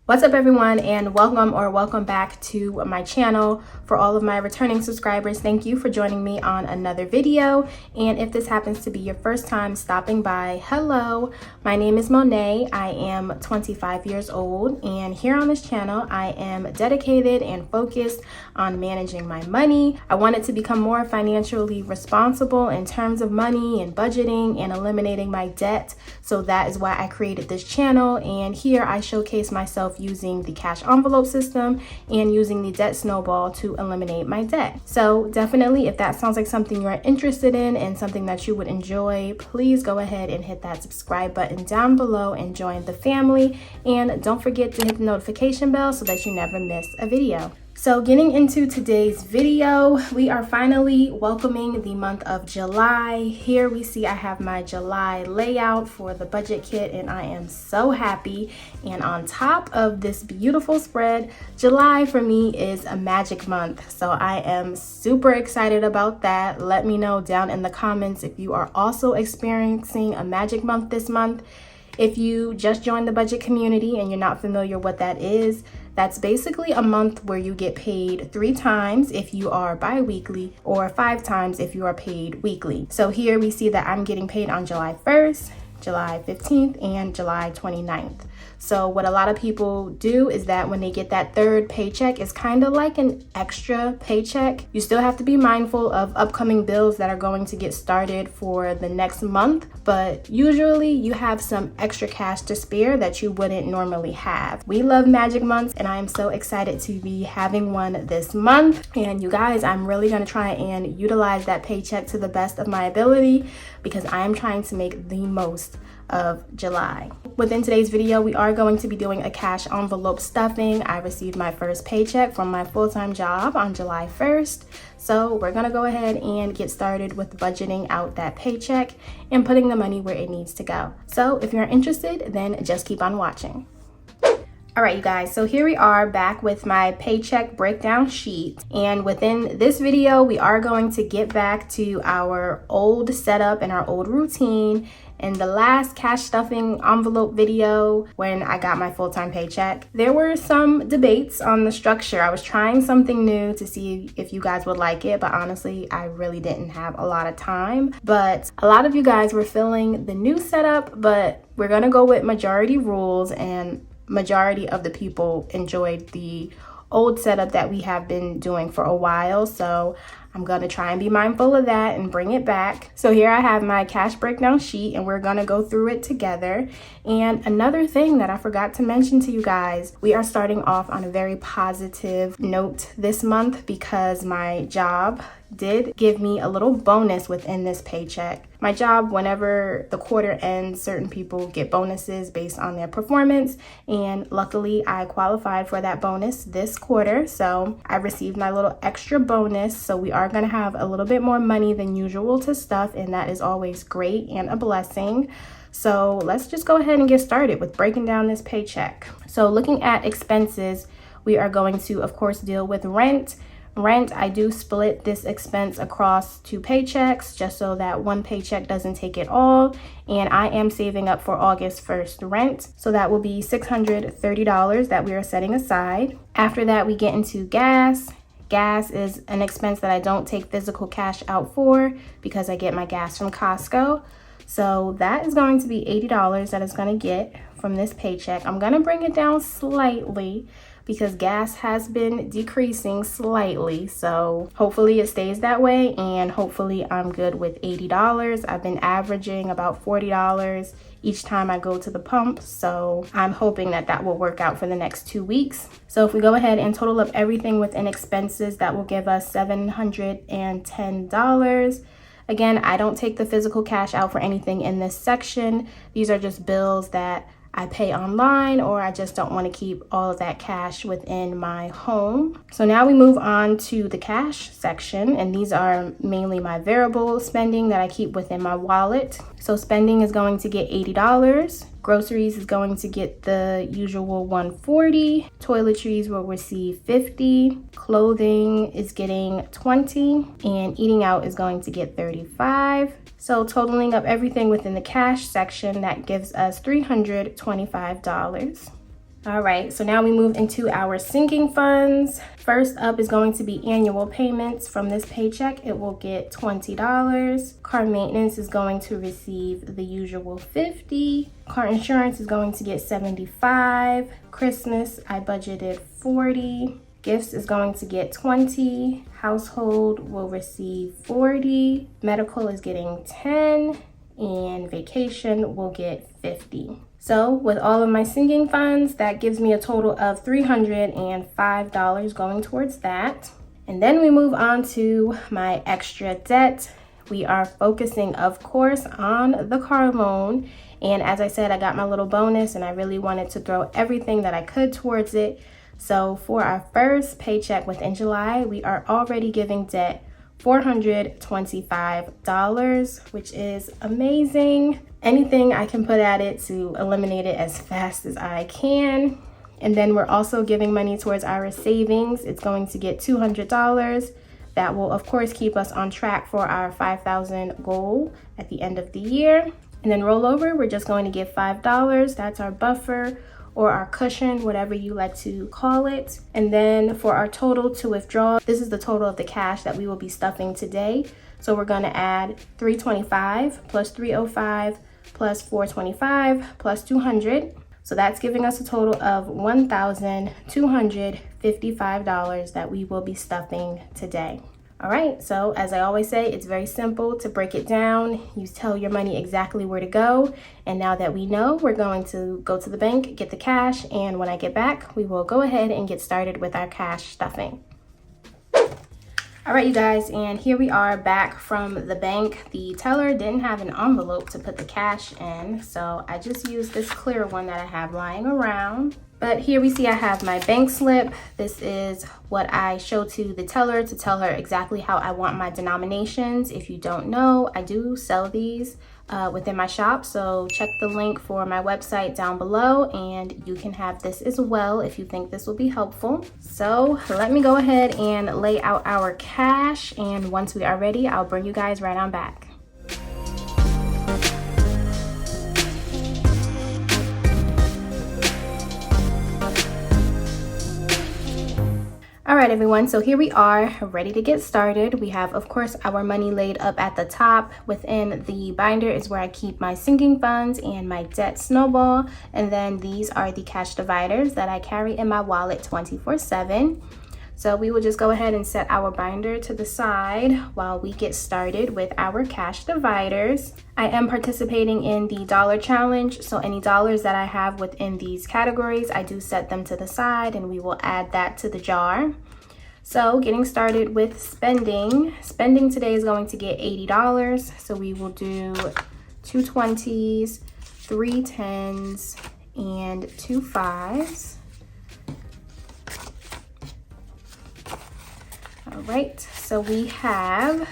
What's up everyone, and welcome back to my channel. For all of my returning subscribers, thank you for joining me on another video. And if this happens to be your first time stopping by, hello, my name is Monet. I am 25 years old, and here on this channel I am dedicated and focused on managing my money. I wanted to become more financially responsible in terms of money and budgeting and eliminating my debt. So that is why I created this channel, and here I showcase myself using the cash envelope system and using the debt snowball to eliminate my debt. So definitely, if that sounds like something you're interested in and something that you would enjoy, please go ahead and hit that subscribe button down below and join the family. And don't forget to hit the notification bell so that you never miss a video. So getting into today's video, we are finally welcoming the month of July. Here we see I have my July layout for the budget kit, and I am so happy. And on top of this beautiful spread, July for me is a magic month. So I am super excited about that. Let me know down in the comments if you are also experiencing a magic month this month. If you just joined the budget community and you're not familiar what that is, that's basically a month where you get paid 3 times if you are bi-weekly or 5 times if you are paid weekly. So here we see that I'm getting paid on July 1st, July 15th, and July 29th. So what a lot of people do is that when they get that third paycheck, it's kind of like an extra paycheck. You still have to be mindful of upcoming bills that are going to get started for the next month, but usually you have some extra cash to spare that you wouldn't normally have. We love magic months, and I am so excited to be having one this month. And you guys, I'm really going to try and utilize that paycheck to the best of my ability because I am trying to make the most of July. Within today's video, we are going to be doing a cash envelope stuffing. I received my first paycheck from my full-time job on July 1st. So we're gonna go ahead and get started with budgeting out that paycheck and putting the money where it needs to go. So if you're interested, then just keep on watching. All right, you guys, so here we are back with my paycheck breakdown sheet. And within this video, we are going to get back to our old setup and our old routine. In the last cash stuffing envelope video, when I got my full-time paycheck, there were some debates on the structure. I was trying something new to see if you guys would like it, but honestly, I really didn't have a lot of time. But a lot of you guys were feeling the new setup, but we're gonna go with majority rules, and majority of the people enjoyed the old setup that we have been doing for a while. So I'm gonna try and be mindful of that and bring it back. So here I have my cash breakdown sheet, and we're gonna go through it together. And another thing that I forgot to mention to you guys, we are starting off on a very positive note this month because my job did give me a little bonus within this paycheck. My job, whenever the quarter ends, certain people get bonuses based on their performance, and luckily I qualified for that bonus this quarter, so I received my little extra bonus. So we are going to have a little bit more money than usual to stuff, and that is always great and a blessing. So let's just go ahead and get started with breaking down this paycheck. So looking at expenses, we are going to, of course, deal with rent. I do split this expense across 2 paychecks just so that one paycheck doesn't take it all. And I am saving up for August 1st rent. So that will be $630 that we are setting aside. After that, we get into gas. Gas is an expense that I don't take physical cash out for because I get my gas from Costco. So that is going to be $80 that is going to get from this paycheck. I'm going to bring it down slightly because gas has been decreasing slightly. So hopefully it stays that way, and hopefully I'm good with $80. I've been averaging about $40 each time I go to the pump. So I'm hoping that that will work out for the next 2 weeks. So if we go ahead and total up everything within expenses, that will give us $710. Again, I don't take the physical cash out for anything in this section. These are just bills that I pay online, or I just don't want to keep all of that cash within my home. So now we move on to the cash section, and these are mainly my variable spending that I keep within my wallet. So spending is going to get $80. Groceries is going to get the usual $140. Toiletries will receive $50. Clothing is getting $20. And eating out is going to get $35. So totaling up everything within the cash section, that gives us $325. All right, so now we move into our sinking funds. First up is going to be annual payments. From this paycheck, it will get $20. Car maintenance is going to receive the usual $50. Car insurance is going to get $75. Christmas, I budgeted $40. Gifts is going to get $20. Household will receive $40. Medical is getting $10. And vacation will get $50. So with all of my sinking funds, that gives me a total of $305 going towards that. And then we move on to my extra debt. We are focusing, of course, on the car loan. And as I said, I got my little bonus and I really wanted to throw everything that I could towards it. So for our first paycheck within July, we are already giving debt $425, which is amazing. Anything I can put at it to eliminate it as fast as I can. And then we're also giving money towards our savings. It's going to get $200. That will, of course, keep us on track for our $5,000 goal at the end of the year. And then rollover, we're just going to give $5. That's our buffer or our cushion, whatever you like to call it. And then for our total to withdraw, this is the total of the cash that we will be stuffing today. So we're gonna add $325 plus $305 plus $425 plus $200. So that's giving us a total of $1,255 that we will be stuffing today. All right, so as I always say, it's very simple to break it down. You tell your money exactly where to go. And now that we know, we're going to go to the bank, get the cash, and when I get back, we will go ahead and get started with our cash stuffing. All right, you guys, and here we are back from the bank. The teller didn't have an envelope to put the cash in, so I just used this clear one that I have lying around. But here we see I have my bank slip. This is what I show to the teller to tell her exactly how I want my denominations. If you don't know, I do sell these within my shop. So check the link for my website down below and you can have this as well if you think this will be helpful. So let me go ahead and lay out our cash. And once we are ready, I'll bring you guys right on back. All right, everyone, so here we are ready to get started. We have, of course, our money laid up at the top. Within the binder is where I keep my sinking funds and my debt snowball. And then these are the cash dividers that I carry in my wallet 24/7. So we will just go ahead and set our binder to the side while we get started with our cash dividers. I am participating in the dollar challenge, so any dollars that I have within these categories, I do set them to the side and we will add that to the jar. So getting started with spending. Spending today is going to get $80. So we will do 2 20s, 3 10s, and 2 5s. All right, so we have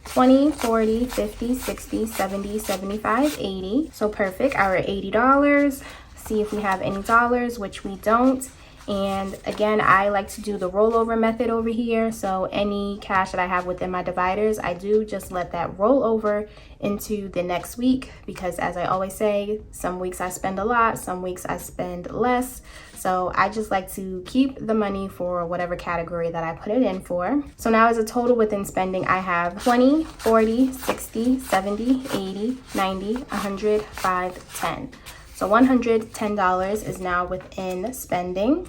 20, 40, 50, 60, 70, 75, 80. So perfect, our $80. See if we have any dollars, which we don't. And again, I like to do the rollover method over here. So any cash that I have within my dividers, I do just let that roll over into the next week, because as I always say, some weeks I spend a lot, some weeks I spend less. So I just like to keep the money for whatever category that I put it in for. So now as a total within spending, I have 20, 40, 60, 70, 80, 90, 100, 5, 10. So $110 is now within spending.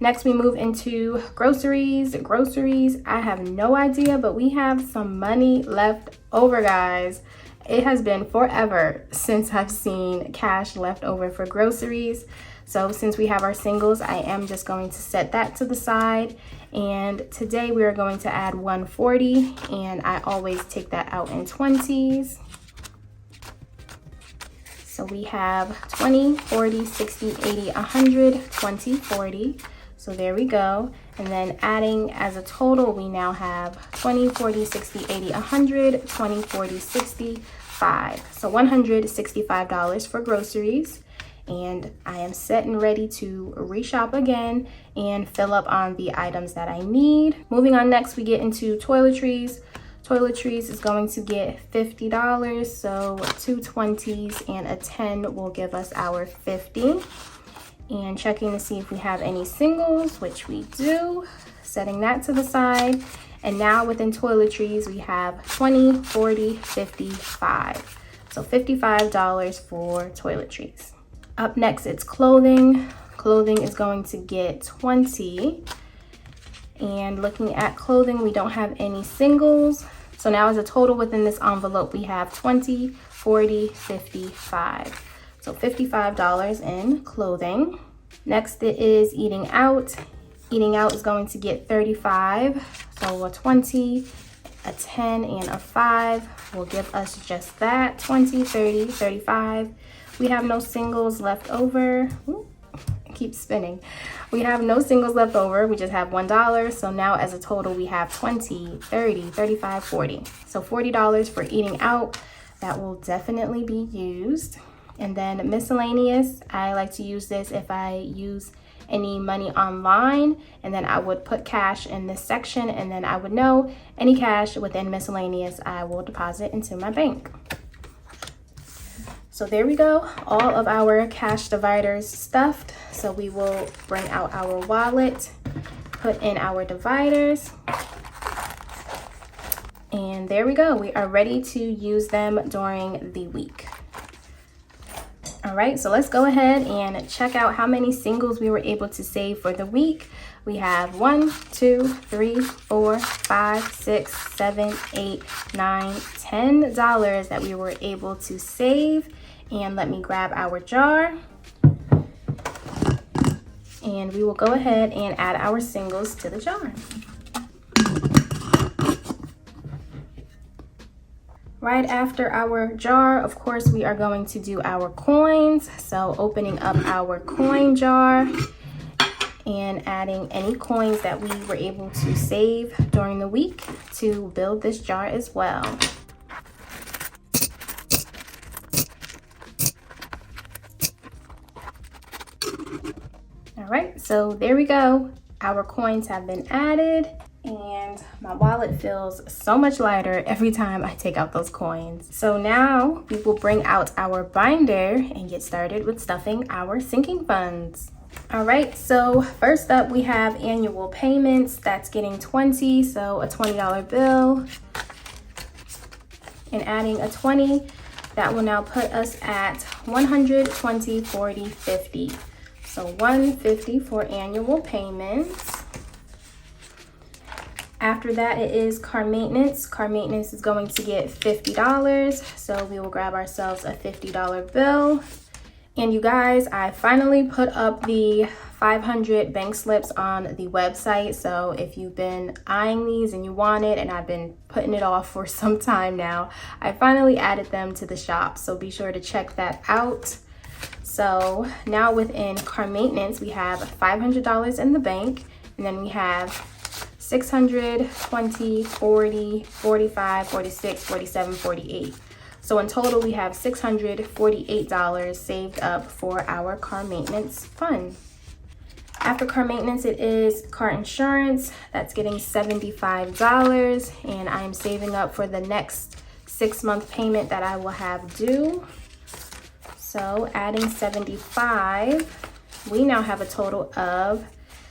Next, we move into groceries. Groceries, I have no idea, but we have some money left over, guys. It has been forever since I've seen cash left over for groceries. So since we have our singles, I am just going to set that to the side. And today we are going to add 140, and I always take that out in 20s. So we have 20, 40, 60, 80, 100, 20, 40. So there we go. And then adding as a total, we now have 20, 40, 60, 80, 100, 20, 40, 60, 5. So $165 for groceries. And I am set and ready to reshop again and fill up on the items that I need. Moving on, next we get into toiletries. Toiletries is going to get $50, so 2 20s and a 10 will give us our 50. and checking to see if we have any singles, which we do. Setting that to the side. And now within toiletries, we have 20, 40, 55. So $55 for toiletries. Up next, it's clothing. Clothing is going to get 20. And looking at clothing, we don't have any singles. So now as a total within this envelope, we have 20, 40, 55. So $55 in clothing. Next, it is eating out. Eating out is going to get 35. So a 20, a 10, and a 5 will give us just that, 20, 30, 35. We have no singles left over. Ooh, it keeps spinning. We have no singles left over. We just have $1. So now as a total, we have 20, 30, 35, 40. So $40 for eating out. That will definitely be used. And then miscellaneous, I like to use this if I use any money online, and then I would put cash in this section, and then I would know any cash within miscellaneous I will deposit into my bank. So there we go, all of our cash dividers stuffed. So we will bring out our wallet, put in our dividers, and there we go. We are ready to use them during the week. All right, so let's go ahead and check out how many singles we were able to save for the week. We have 1, 2, 3, 4, 5, 6, 7, 8, 9, $10 that we were able to save. And let me grab our jar. And we will go ahead and add our singles to the jar. Right after our jar, of course, we are going to do our coins. So opening up our coin jar and adding any coins that we were able to save during the week to build this jar as well. All right, so there we go. Our coins have been added. And my wallet feels so much lighter every time I take out those coins. So now we will bring out our binder and get started with stuffing our sinking funds. All right, so first up we have annual payments. That's getting 20, so a $20 bill. And adding a 20, that will now put us at 120, 40, 50. So 150 for annual payments. After that, it is car maintenance. Car maintenance is going to get $50. So we will grab ourselves a $50 bill. And you guys, I finally put up the 500 bank slips on the website. So if you've been eyeing these and you want it, and I've been putting it off for some time now, I finally added them to the shop. So be sure to check that out. So now within car maintenance, we have $500 in the bank, and then we have 600, 20, 40, 45, 46, 47, 48. So in total, we have $648 saved up for our car maintenance fund. After car maintenance, it is car insurance. That's getting $75, and I'm saving up for the next 6-month payment that I will have due. So adding 75, we now have a total of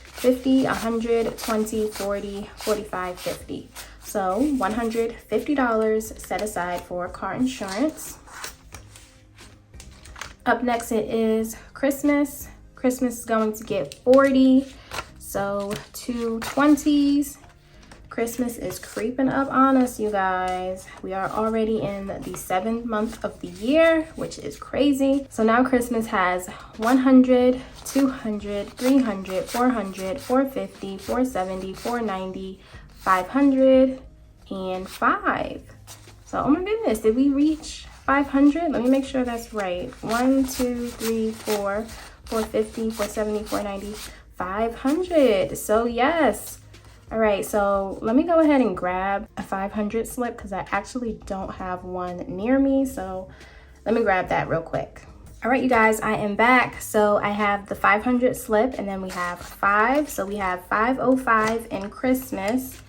50, 100, 20, 40, 45, 50. So $150 set aside for car insurance. Up next, it is Christmas. Christmas is going to get 40. So 2 20s. Christmas is creeping up on us, you guys. We are already in the 7th month of the year, which is crazy. So now Christmas has 100, 200, 300, 400, 450, 470, 490, 500, and 5. So, oh my goodness, did we reach 500? Let me make sure that's right. 1, 2, 3, 4, 450, 470, 490, 500. So yes. All right, so let me go ahead and grab a 500 slip because I actually don't have one near me. So let me grab that real quick. All right, you guys, I am back. So I have the 500 slip, and then we have 5. So we have 505 in Christmas.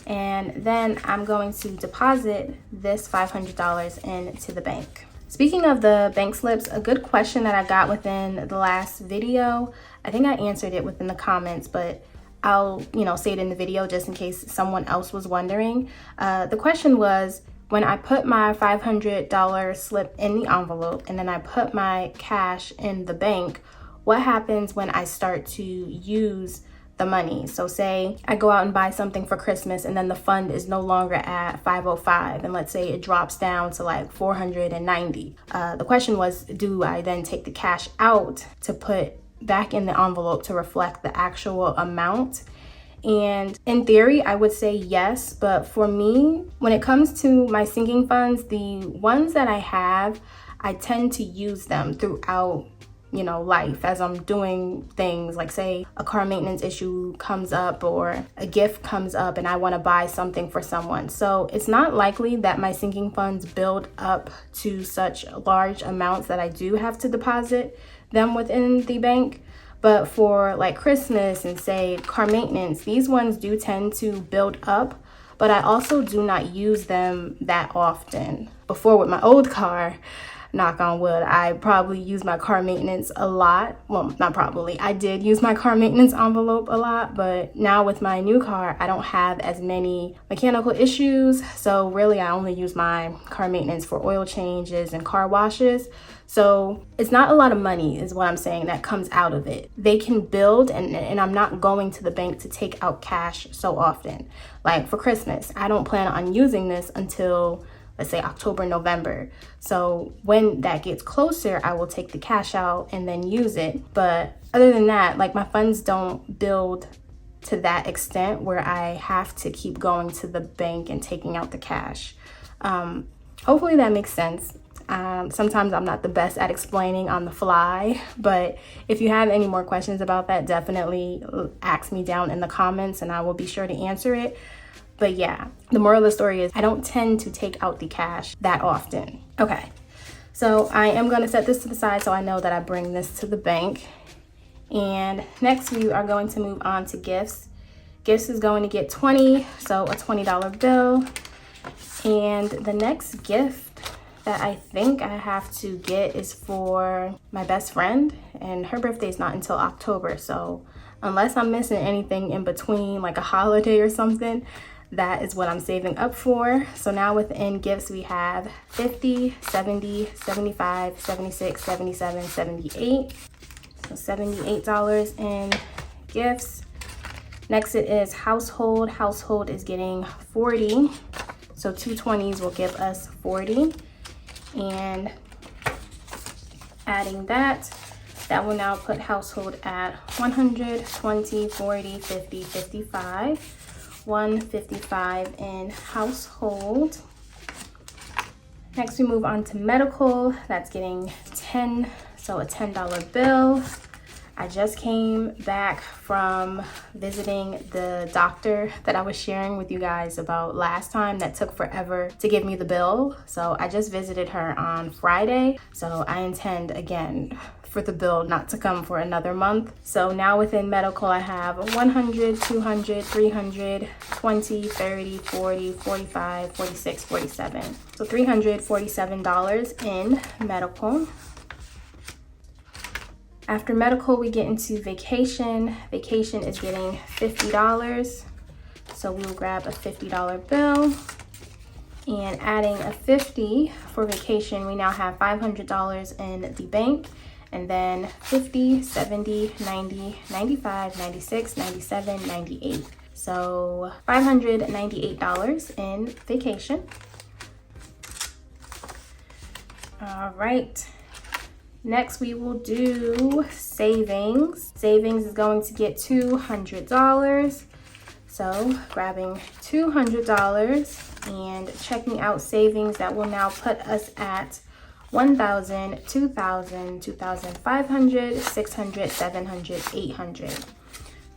And then I'm going to deposit this $500 into the bank. Speaking of the bank slips, a good question that I got within the last video, I think I answered it within the comments, but I'll, say it in the video just in case someone else was wondering. The question was, when I put my $500 slip in the envelope and then I put my cash in the bank, what happens when I start to use the money? So say I go out and buy something for Christmas and then the fund is no longer at 505 and let's say it drops down to like 490. The question was, do I then take the cash out to put back in the envelope to reflect the actual amount? And in theory, I would say yes, but for me, when it comes to my sinking funds, the ones that I have, I tend to use them throughout life as I'm doing things, like say a car maintenance issue comes up or a gift comes up and I want to buy something for someone. So it's not likely that my sinking funds build up to such large amounts that I do have to deposit them within the bank. But for like Christmas and say car maintenance, these ones do tend to build up, but I also do not use them that often. Before with my old car, knock on wood, I probably use my car maintenance a lot. Well, not probably, I did use my car maintenance envelope a lot, but now with my new car, I don't have as many mechanical issues. So really, I only use my car maintenance for oil changes and car washes. So it's not a lot of money is what I'm saying that comes out of it. They can build and I'm not going to the bank to take out cash so often. Like for Christmas, I don't plan on using this until let's say October, November. So when that gets closer, I will take the cash out and then use it. But other than that, like my funds don't build to that extent where I have to keep going to the bank and taking out the cash. Hopefully that makes sense. Sometimes I'm not the best at explaining on the fly, but if you have any more questions about that, definitely ask me down in the comments and I will be sure to answer it. But yeah, the moral of the story is I don't tend to take out the cash that often. Okay, so I am going to set this to the side so I know that I bring this to the bank. And next we are going to move on to gifts. Gifts is going to get 20, so a $20 bill. And the next gift that I think I have to get is for my best friend, and her birthday is not until October. So unless I'm missing anything in between, like a holiday or something, that is what I'm saving up for. So now within gifts, we have 50, 70, 75, 76, 77, 78. So $78 in gifts. Next it is household. Household is getting 40. So two 20s will give us 40. And adding that will now put household at 100, 20, 40, 50, 55. 155 in household. Next we move on to medical. That's getting 10, so a $10 bill. I just came back from visiting the doctor that I was sharing with you guys about last time that took forever to give me the bill. So I just visited her on Friday. So I intend again for the bill not to come for another month. So now within medical, I have 100, 200, 300, 20, 30, 40, 45, 46, 47. So $347 in medical. After medical, we get into vacation. Vacation is getting $50. So we will grab a $50 bill. And adding a 50 for vacation, we now have $500 in the bank. And then 50, 70, 90, 95, 96, 97, 98. So $598 in vacation. All right. Next, we will do savings. Savings is going to get $200. So grabbing $200 and checking out savings, that will now put us at $1,000, $2,000, $2,500, $600, $700, $800.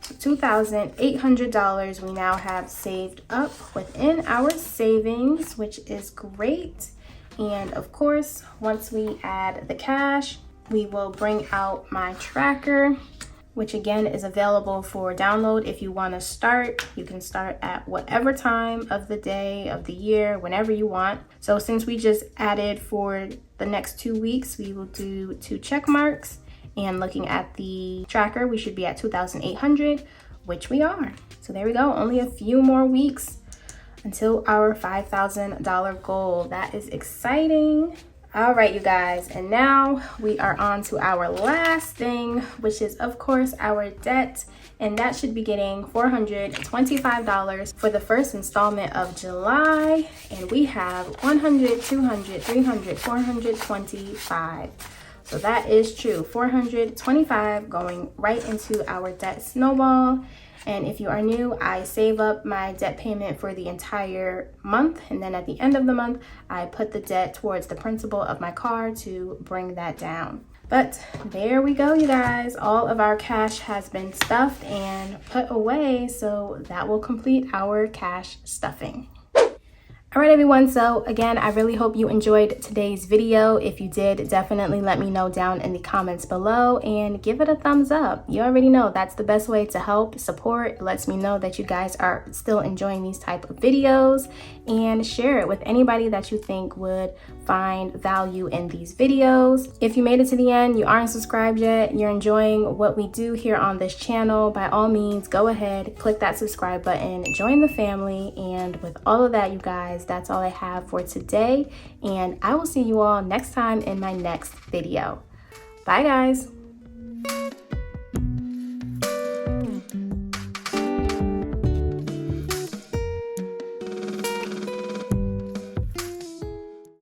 So $2,800 we now have saved up within our savings, which is great. And of course, once we add the cash, we will bring out my tracker. which again is available for download if you want to start. You can start at whatever time of the day, of the year, whenever you want. So since we just added for the next 2 weeks, we will do 2 check marks. And looking at the tracker, we should be at 2,800, which we are. So there we go, only a few more weeks until our $5,000 goal. That is exciting. All right, you guys, and now we are on to our last thing, which is of course our debt, and that should be getting $425 for the first installment of July, and we have 100, 200, 300, 425. So that is true, 425 going right into our debt snowball. And if you are new, I save up my debt payment for the entire month. And then at the end of the month, I put the debt towards the principal of my car to bring that down. But there we go, you guys. All of our cash has been stuffed and put away. So that will complete our cash stuffing. All right, everyone. So again, I really hope you enjoyed today's video. If you did, definitely let me know down in the comments below and give it a thumbs up. You already know that's the best way to help support. It lets me know that you guys are still enjoying these type of videos, and share it with anybody that you think would find value in these videos. If you made it to the end, you aren't subscribed yet, you're enjoying what we do here on this channel, by all means, go ahead, click that subscribe button, join the family. And with all of that, you guys, that's all I have for today. And I will see you all next time in my next video. Bye, guys.